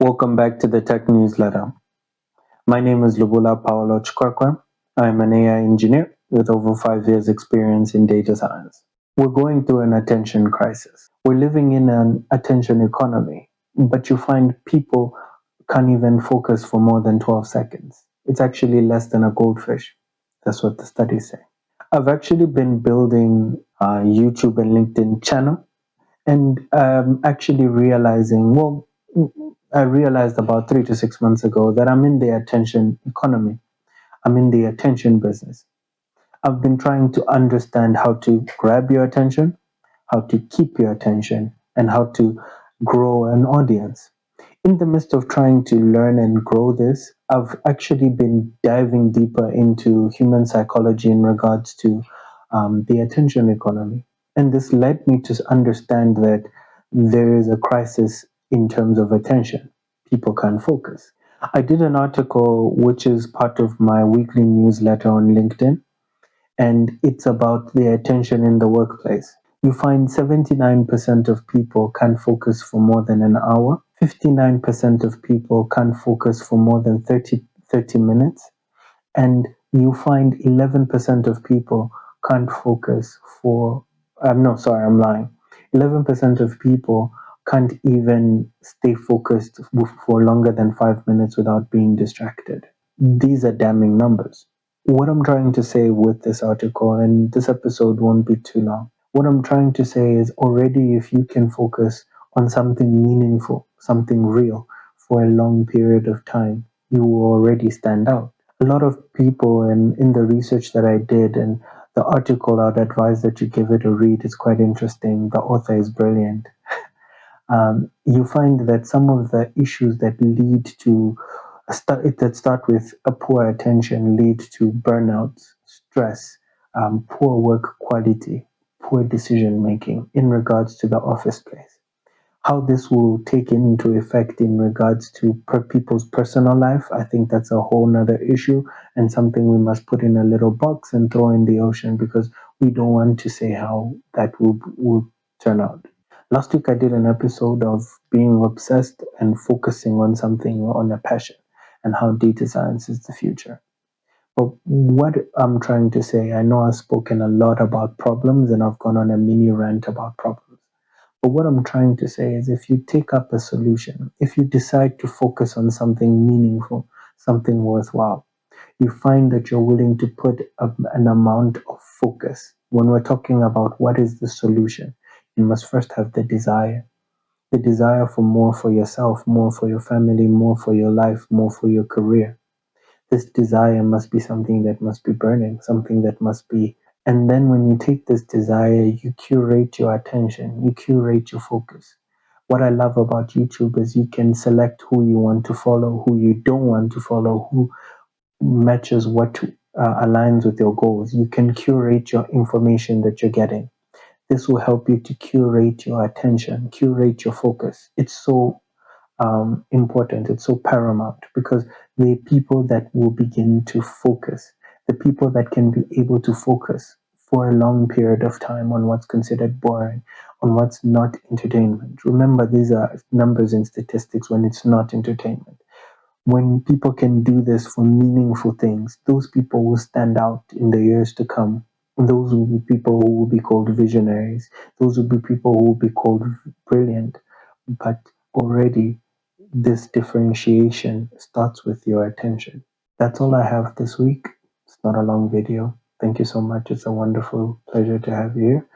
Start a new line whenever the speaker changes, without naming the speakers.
Welcome back to the Tech Newsletter. My name is Lubula Paolo Chikwarkwa. I'm an AI engineer with over 5 years experience in data science. We're going through an attention crisis. We're living in an attention economy, but you find people can't even focus for more than 12 seconds. It's actually less than a goldfish. That's what the studies say. I've actually been building a YouTube and LinkedIn channel and actually realizing, I realized about 3 to 6 months ago that I'm in the attention economy. I'm in the attention business. I've been trying to understand how to grab your attention, how to keep your attention, and how to grow an audience. In the midst of trying to learn and grow this, I've actually been diving deeper into human psychology in regards to the attention economy. And this led me to understand that there is a crisis in terms of attention. People can't focus. I did an article which is part of my weekly newsletter on LinkedIn, and it's about the attention in the workplace. You find 79% of people can't focus for more than an hour, 59% of people can't focus for more than 30 minutes, and you find 11% of people can't focus for, no, sorry, I'm lying. 11% of people can't even stay focused for longer than 5 minutes without being distracted. These are damning numbers. What I'm trying to say with this article, and this episode won't be too long, what I'm trying to say is already if you can focus on something meaningful, something real for a long period of time, you will already stand out. A lot of people, and in the research that I did and the article, I'd advise that you give it a read. It's quite interesting. The author is brilliant. You find that some of the issues that lead to that start with a poor attention lead to burnouts, stress, poor work quality, poor decision making in regards to the office place. How this will take into effect in regards to people's personal life, I think that's a whole nother issue and something we must put in a little box and throw in the ocean because we don't want to say how that will turn out. Last week, I did an episode of being obsessed and focusing on something, on a passion, and how data science is the future. But what I'm trying to say, I know I've spoken a lot about problems and I've gone on a mini rant about problems. But what I'm trying to say is if you take up a solution, if you decide to focus on something meaningful, something worthwhile, you find that you're willing to put an amount of focus. When we're talking about what is the solution, you must first have the desire for more for yourself, more for your family, more for your life, more for your career. This desire must be something that must be burning, something that must be. And then when you take this desire, you curate your attention, you curate your focus. What I love about YouTube is you can select who you want to follow, who you don't want to follow, who matches what aligns with your goals. You can curate your information that you're getting. This will help you to curate your attention, curate your focus. It's so important, it's so paramount because the people that will begin to focus, the people that can be able to focus for a long period of time on what's considered boring, on what's not entertainment. Remember, these are numbers and statistics when it's not entertainment. When people can do this for meaningful things, those people will stand out in the years to come. Those will be people who will be called visionaries. Those will be people who will be called brilliant. But already, this differentiation starts with your attention. That's all I have this week. It's not a long video. Thank you so much. It's a wonderful pleasure to have you here.